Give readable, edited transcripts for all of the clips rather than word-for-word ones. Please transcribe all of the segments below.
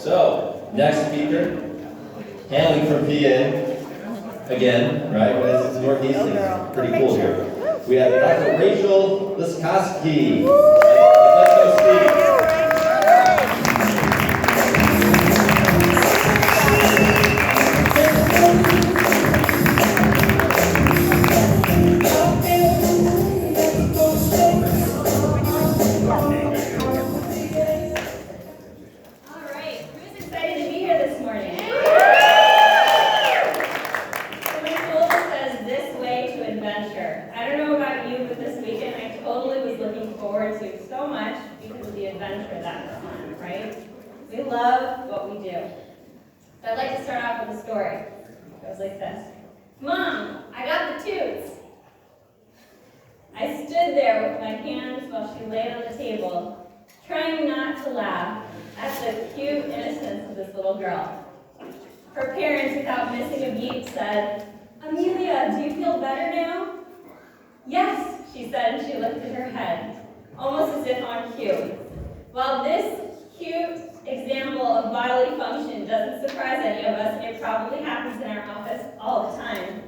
So, next speaker, hailing from PA, again, right? It's Northeast, it's pretty cool here. We have Dr. Rachel Liskowski. Let's go speak. We love what we do. So I'd like to start off with a story. It goes like this. Mom, I got the toots. I stood there with my hands while she laid on the table, trying not to laugh at the cute innocence of this little girl. Her parents, without missing a beat, said, Amelia, do you feel better now? Yes, she said, and she lifted her head, almost as if on cue. While this cute example of bodily function doesn't surprise any of us, it probably happens in our office all the time.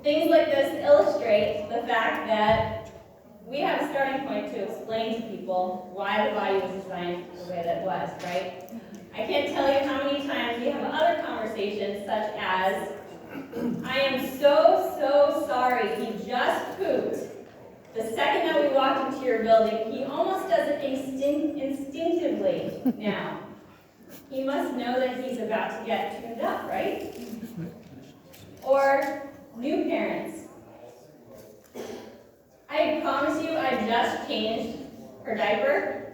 Things like this illustrate the fact that we have a starting point to explain to people why the body was designed the way that it was, right? I can't tell you how many times we have other conversations such as, I am so sorry, he just pooped. The second that we walked into your building, he almost does it instinctively now. He must know that he's about to get tuned up, right? Or new parents. I promise you I just changed her diaper.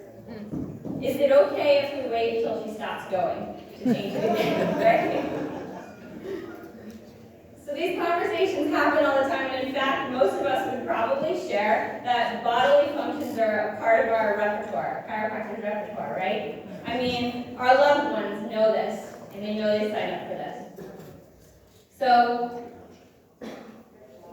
Is it okay if we wait until she stops going to change it again, right? So these conversations happen all the time, and in fact, most of us would probably share that bodily functions are a part of our repertoire, chiropractor's repertoire, right? I mean, our loved ones know this, and they know they sign up for this. So,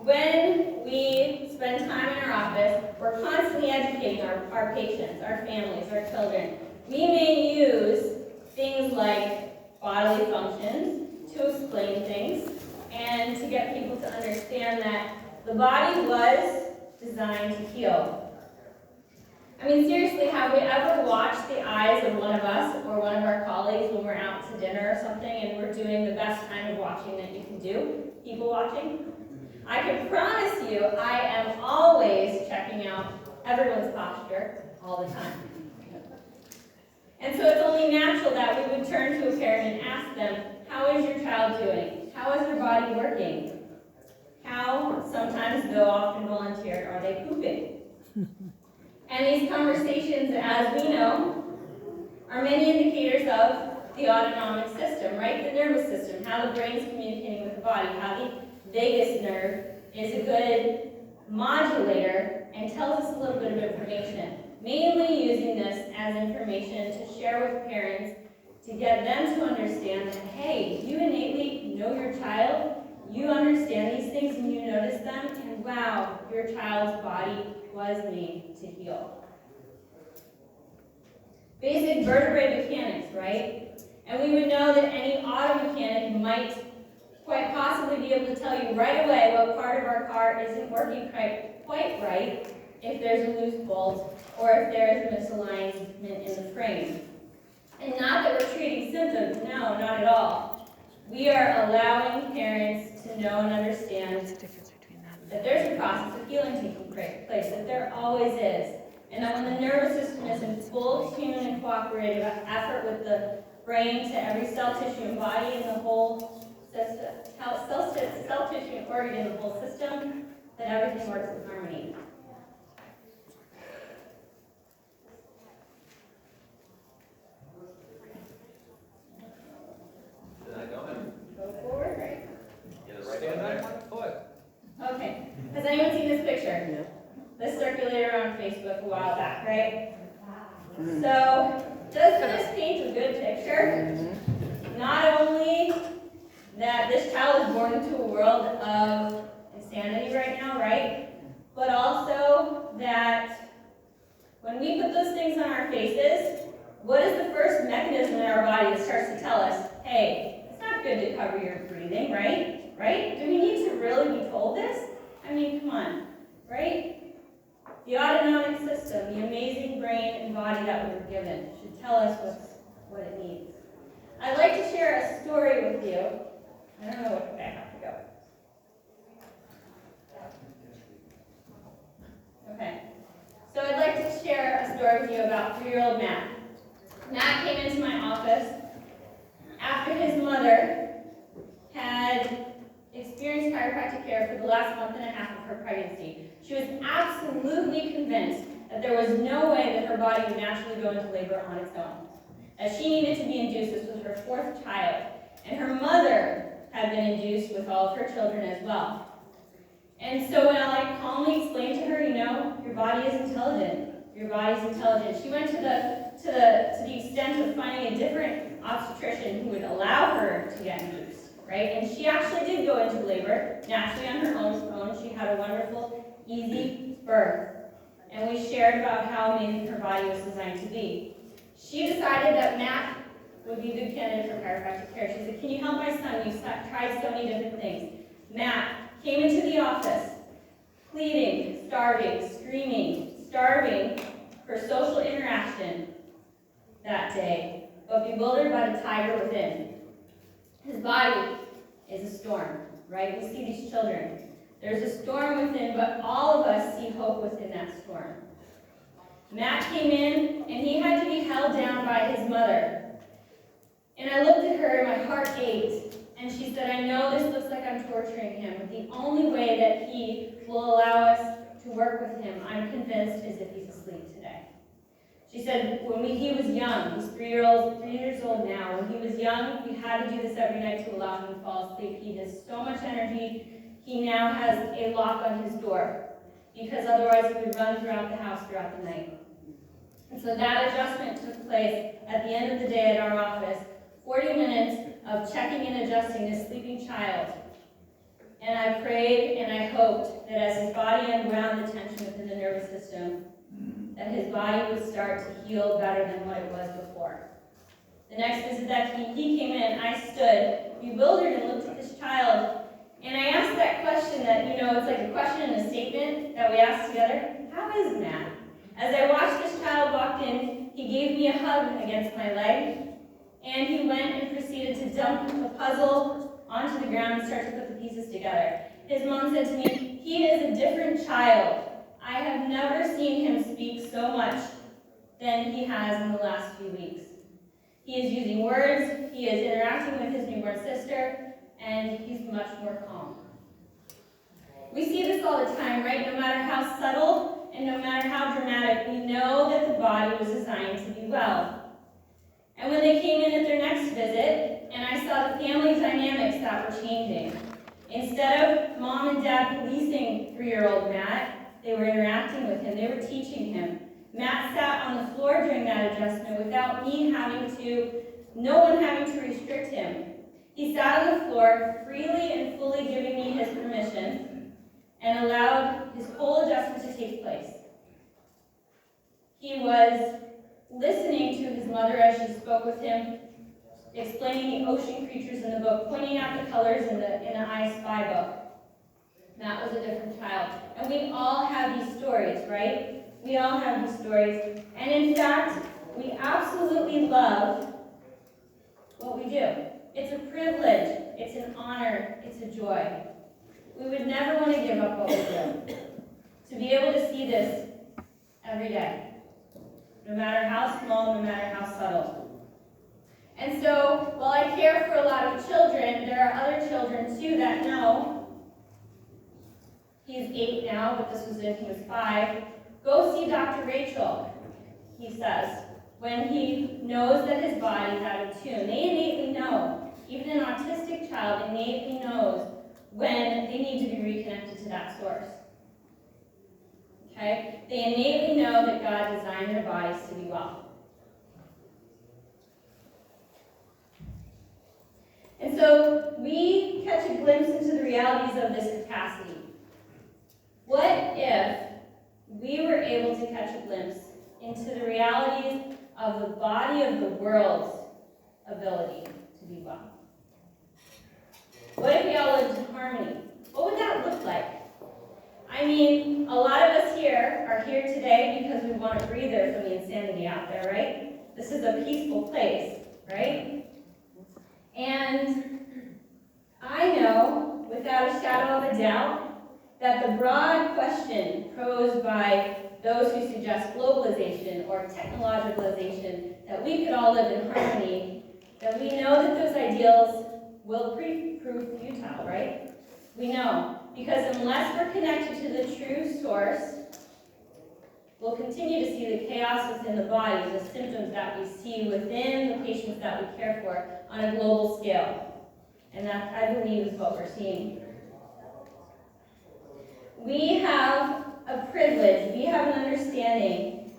when we spend time in our office, we're constantly educating our patients, our families, our children. We may use things like bodily functions to explain things, and to get people to understand that the body was designed to heal. I mean, seriously, have we ever watched the eyes of one of us or one of our colleagues when we're out to dinner or something and we're doing the best kind of watching that you can do? People watching? I can promise you I am always checking out everyone's posture all the time. And so it's only natural that we would turn to a parent and ask them, how is your child doing? How is their body working? How, sometimes they'll often volunteer, are they pooping? And these conversations, as we know, are many indicators of the autonomic system, right? The nervous system, how the brain's communicating with the body, how the vagus nerve is a good modulator and tells us a little bit of information. Mainly using this as information to share with parents to get them to understand that, hey, you innately know your child, you understand these things and you notice them, and wow, your child's body was made to heal. Basic vertebrae mechanics, right? And we would know that any auto mechanic might quite possibly be able to tell you right away what part of our car isn't working quite right if there's a loose bolt or if there is a misalignment in the frame. And not that we're treating symptoms, no, not at all. We are allowing parents to know and understand that there's a process of healing taking place, that there always is. And that when the nervous system is in full tune and cooperative effort with the brain to every cell, tissue, and body in the whole system, cell tissue and organ in the whole system, that everything works in harmony. Go forward, right? Stand back 1 foot. Okay. Has anyone seen this picture? This circulated around Facebook a while back, right? So, doesn't this paint a good picture? Not only that this child is born into a world of insanity right now, right? But also that when we put those things on our faces, What is the first mechanism in our body that starts to tell us, hey, it's not good to cover your breathing, right? Right? Do we need to really be told this? I mean, come on, right? The autonomic system, the amazing brain and body that we were given, should tell us what it needs. I'd like to share a story with you. I don't know what way I have to go. Okay. So I'd like to share a story with you about 3-year-old Matt. Matt came into my office after his mother had experienced chiropractic care for the last month and a half of her pregnancy. She was absolutely convinced that there was no way that her body would naturally go into labor on its own, that she needed to be induced. This was her 4th child, and her mother had been induced with all of her children as well. And so when I calmly explained to her, your body is intelligent. Your body's intelligent. She went to the extent of finding a different obstetrician who would allow her to get induced, right? And she actually did go into labor naturally on her own. She had a wonderful, easy birth. And we shared about how amazing her body was designed to be. She decided that Matt would be a good candidate for chiropractic care. She said, can you help my son? You've tried so many different things. Matt came into the office, pleading, starving, screaming, starving for social interaction that day, but bewildered by the tiger within. His body is a storm, right? We see these children. There's a storm within, but all of us see hope within that storm. Matt came in, and he had to be held down by his mother. And I looked at her, and my heart ached. And she said, I know this looks like I'm torturing him, but the only way that he will allow us to work with him, I'm convinced, is if he's asleep today. She said, he was young, he's 3 years old now. When he was young, we had to do this every night to allow him to fall asleep. He has so much energy. He now has a lock on his door, because otherwise he would run throughout the house throughout the night. And so that adjustment took place at the end of the day at our office, 40 minutes of checking and adjusting this sleeping child. And I prayed and I hoped that as his body unwound the tension within the nervous system, that his body would start to heal better than what it was before. The next visit that he came in, I stood bewildered and looked at this child, and I asked that question that, it's like a question and a statement that we asked together. How is Matt? As I watched this child walk in, he gave me a hug against my leg, and he went and proceeded to dump the puzzle onto the ground and start to put the pieces together. His mom said to me, he is a different child. I have never seen him speak so much than he has in the last few weeks. He is using words, he is interacting with his newborn sister, and he's much more calm. We see this all the time, right? No matter how subtle and no matter how dramatic, we know that the body was designed to be well. And when they came in at their next visit, and I saw the family dynamics that were changing, instead of mom and dad policing 3-year-old Matt, they were interacting with him, they were teaching him. Matt sat on the floor during that adjustment without no one having to restrict him. He sat on the floor, freely and fully giving me his permission, and allowed his whole adjustment to take place. He was listening to his mother as she spoke with him, explaining the ocean creatures in the book, pointing out the colors in the I Spy book. Matt was a different child. And we all have these stories, right? We all have these stories. And in fact, we absolutely love what we do. It's a privilege, it's an honor, it's a joy. We would never want to give up what we do. To be able to see this every day, no matter how small, no matter how subtle. And so, while I care for a lot of children, there are other children too that know. He's 8 now, but this was when he was 5. Go see Dr. Rachel, he says, when he knows that his body is out of tune. They innately know. Even an autistic child innately knows when they need to be reconnected to that source. Okay? They innately know that God designed their bodies to be well. And so we catch a glimpse into the realities of this capacity. What if we were able to catch a glimpse into the realities of the body of the world's ability to be well? What if we all lived in harmony? What would that look like? I mean, a lot of us here are here today because we want a breather from the insanity out there, right? This is a peaceful place, right? And I know, without a shadow of a doubt, that the broad question posed by those who suggest globalization or technologicalization, that we could all live in harmony, that we know that those ideals will prove futile, right? We know, because unless we're connected to the true source, we'll continue to see the chaos within the body, the symptoms that we see within the patients that we care for on a global scale. And that, I believe, is what we're seeing. We have a privilege, we have an understanding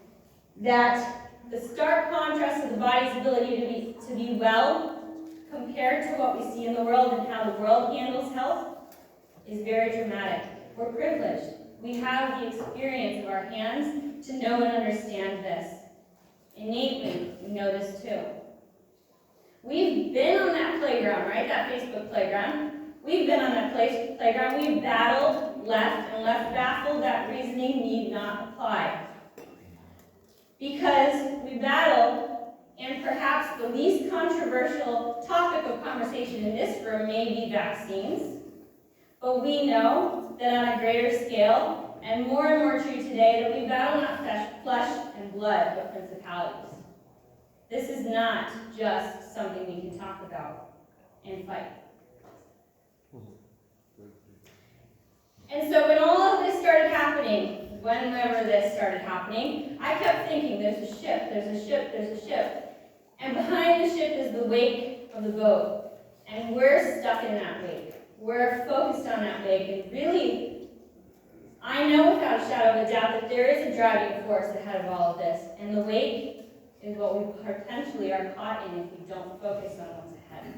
that the stark contrast of the body's ability to be well compared to what we see in the world and how the world handles health is very dramatic. We're privileged. We have the experience of our hands to know and understand this. Innately, we know this too. We've been on that playground, right? That Facebook playground. We've been on that playground. We've battled left and left baffled. That reasoning need not apply. Because we battled, and perhaps the least controversial topic of conversation in this room may be vaccines. But we know that on a greater scale, and more true today, that we battle not flesh and blood, but principalities. This is not just something we can talk about and fight. And so when all of this started happening, whenever this started happening, I kept thinking, there's a ship, there's a ship, there's a ship. And behind the ship is the wake of the boat. And we're stuck in that wake. We're focused on that wake. And really, I know without a shadow of a doubt that there is a driving force ahead of all of this. And the wake is what we potentially are caught in if we don't focus on what's ahead.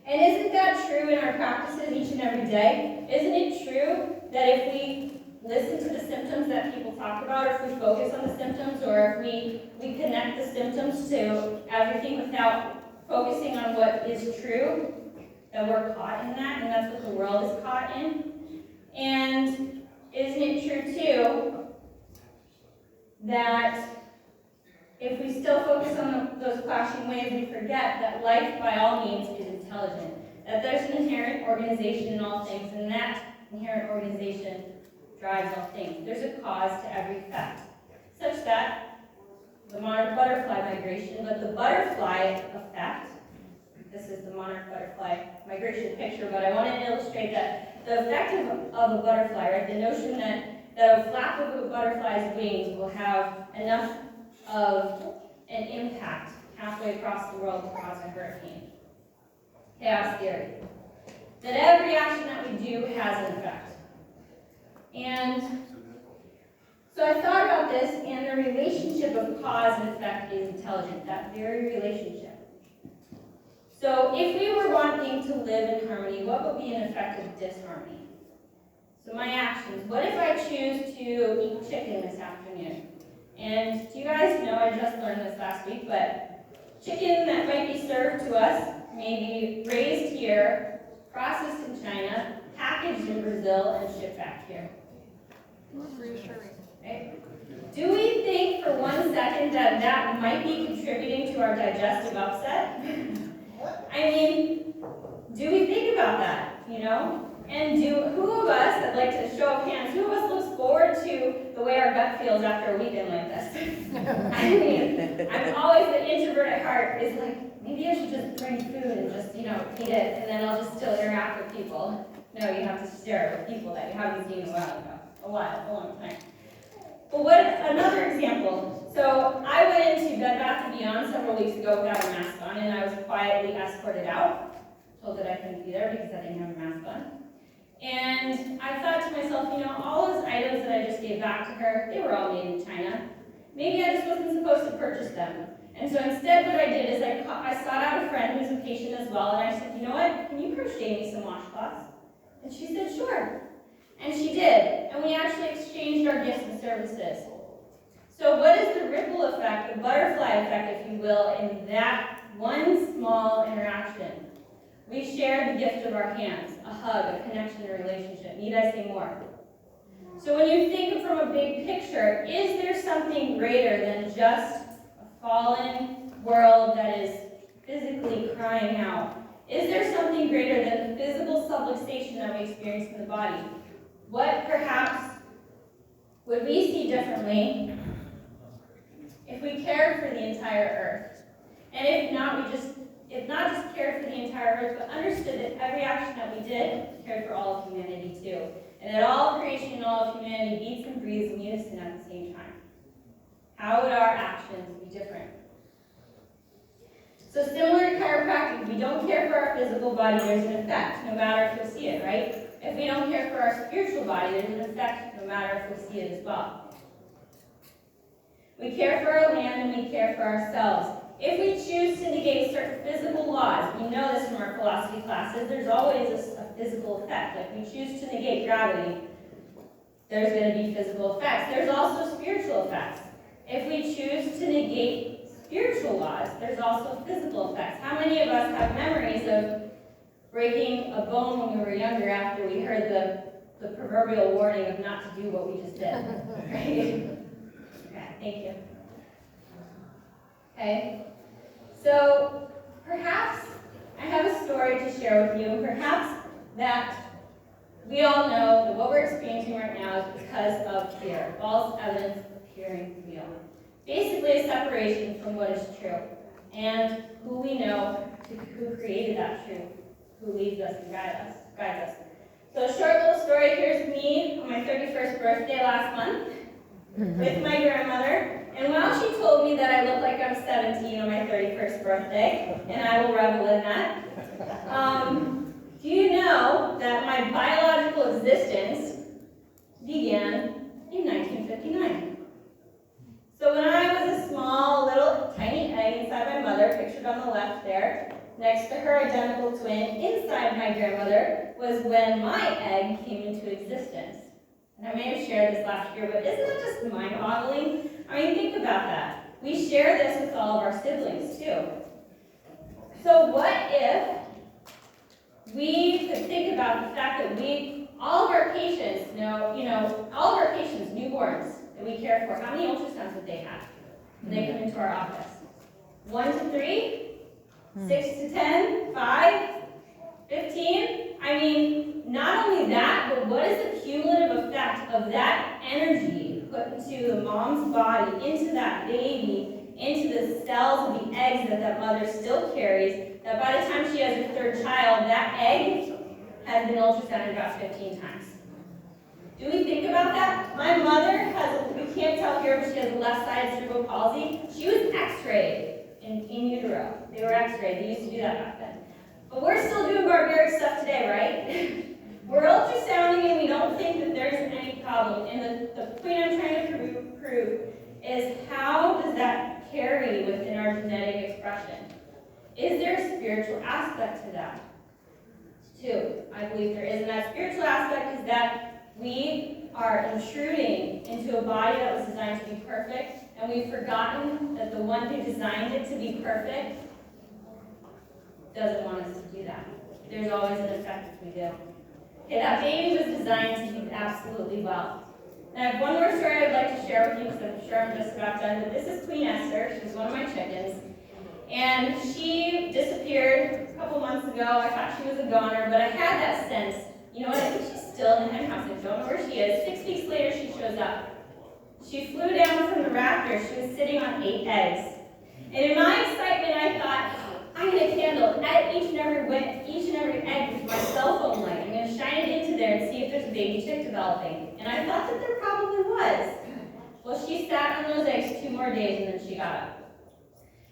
And isn't that true in our practices each and every day? Isn't it true that if we listen to the symptoms that people talk about, or if we focus on the symptoms, or if we connect the symptoms to everything without focusing on what is true, that we're caught in that, and that's what the world is caught in? And isn't it true, too, that if we still focus on those clashing waves, we forget that life, by all means, is intelligent, that there's an inherent organization in all things, and that inherent organization drives all things. There's a cause to every effect, such that the monarch butterfly migration, but the butterfly effect, this is the monarch butterfly migration picture, but I want to illustrate that the effect of a butterfly, right, the notion that a flap of a butterfly's wings will have enough of an impact halfway across the world to cause a hurricane. Chaos theory. That every action that we do has an effect. And so I thought about this, and the relationship of cause and effect is intelligent, that very relationship. So if we were wanting to live in harmony, what would be an effect of disharmony? So my actions. What if I choose to eat chicken this afternoon? And do you guys know, I just learned this last week, but chicken that might be served to us may be raised here, processed in China, packaged in Brazil, and shipped back here. Right? Do we think for 1 second that that might be contributing to our digestive upset? I mean, do we think about that, you know? And who of us, I'd like to show of hands, who of us looks forward to the way our gut feels after a weekend like this? I mean, I'm always an introvert at heart. It's like, maybe I should just bring food and just, eat it, and then I'll just still interact with people. No, you have to share with people that you haven't seen in a long time. But what, another example. So I went into Bed Bath & Beyond several weeks ago without a mask on, and I was quietly escorted out, told that I couldn't be there because I didn't have a mask on. And I thought to myself, all those items that I just gave back to her, they were all made in China. Maybe I just wasn't supposed to purchase them. And so instead what I did is I sought out a friend who's a patient as well, and I said, you know what, can you crochet me some washcloths? And she said, sure. And she did. And we actually exchanged our gifts and services. So what is the ripple effect, the butterfly effect, if you will, in that one small interaction? We share the gift of our hands, a hug, a connection, a relationship. Need I say more? So when you think from a big picture, is there something greater than just a fallen world that is physically crying out? Is there something greater than the physical subluxation that we experience in the body? What perhaps would we see differently if we cared for the entire earth? And if not just cared for the entire earth, but understood that every action that we did cared for all of humanity too. And that all of creation and all of humanity beats and breathes in unison at the same time. How would our actions be different? So similar to chiropractic, if we don't care for our physical body, there's an effect, no matter if we see it, right? If we don't care for our spiritual body, there's an effect, no matter if we see it as well. We care for our land and we care for ourselves. If we choose to negate certain physical laws, we know this from our philosophy classes, there's always a physical effect. Like we choose to negate gravity, there's going to be physical effects. There's also spiritual effects. If we choose to negate spiritual laws, there's also physical effects. How many of us have memories of breaking a bone when we were younger after we heard the proverbial warning of not to do what we just did? Right? Okay, thank you. Okay, so perhaps I have a story to share with you, and perhaps that we all know that what we're experiencing right now is because of fear, false evidence appearing real. Basically a separation from what is true, and who we know, who created that truth, who leads us and guides us. So a short little story, here's me on my 31st birthday last month with my grandmother. And while she told me that I look like I'm 17 on my 31st birthday, and I will revel in that, do you know that my biological existence began in 1959? So when I was a small, little, tiny egg inside my mother, pictured on the left there, next to her identical twin inside my grandmother, was when my egg came into existence. And I may have shared this last year, but isn't that just mind-boggling? I mean, think about that. We share this with all of our siblings, too. So what if we could think about the fact that all of our patients, all of our patients, newborns, that we care for, how many ultrasounds would they have when they come into our office? 1 to 3? 6 to 10? 5? 15? I mean, not only that, but what is the cumulative effect of that energy put into the mom's body, into that baby, into the cells of the eggs that mother still carries, that by the time she has her third child, that egg has been ultrasounded about 15 times. Do we think about that? My mother we can't tell here, but she has a left-sided cerebral palsy. She was x-rayed in utero. They were x-rayed. They used to do that back then. But we're still doing barbaric stuff today, right? We're ultrasounding and we don't think that there's any problem. And the point I'm trying to prove is how does that carry within our genetic expression? Is there a spiritual aspect to that? Too, I believe there is. And that spiritual aspect is that we are intruding into a body that was designed to be perfect, and we've forgotten that the one who designed it to be perfect doesn't want us to do that. There's always an effect if we do. Okay, that baby was designed to do absolutely well. And I have one more story I'd like to share with you because I'm sure I'm just about done, but this is Queen Esther. She's one of my chickens. And she disappeared a couple months ago. I thought she was a goner, but I had that sense. You know what? I think she's still in the hen house. I don't know where she is. 6 weeks later, she shows up. She flew down from the rafters. She was sitting on 8 eggs. And in my excitement, I thought, I'm going to candle each and every egg with my cell phone light. I'm going to shine it into there and see if there's a baby chick developing. And I thought that there probably was. Well, she sat on those eggs 2 more days and then she got up.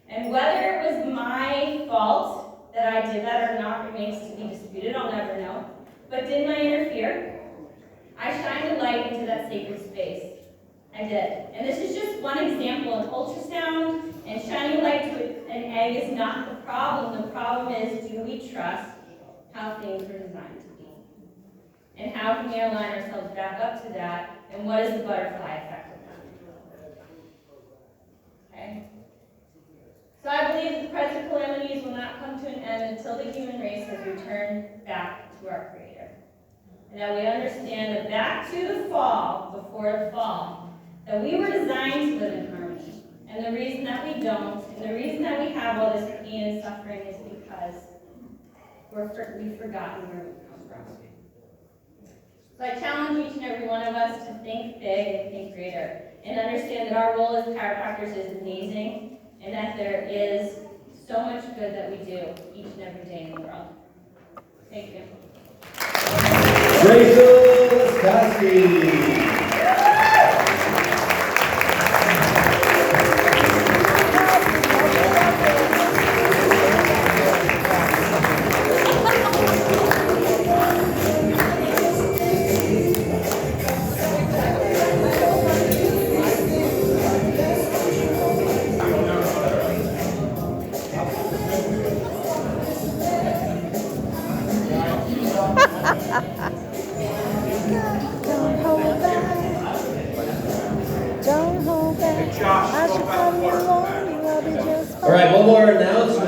And whether it was my fault that I did that or not remains to be disputed. I'll never know. But didn't I interfere? I shined a light into that sacred space. I did. And this is just one example of ultrasound, and shining light to an egg is not the problem. The problem is, do we trust how things are designed to be? And how can we align ourselves back up to that? And what is the butterfly effect of that? So I believe the present calamities will not come to an end until the human race has returned back to our Creator. And that we understand that back to the fall, before the fall, that we were designed to live in harmony. And the reason that we don't, and the reason that we have all this pain and suffering is because we've forgotten where we come from. So I challenge each and every one of us to think big and think greater, and understand that our role as chiropractors is amazing, and that there is so much good that we do each and every day in the world. Thank you. Rachel Laskowski. All right, one more announcement.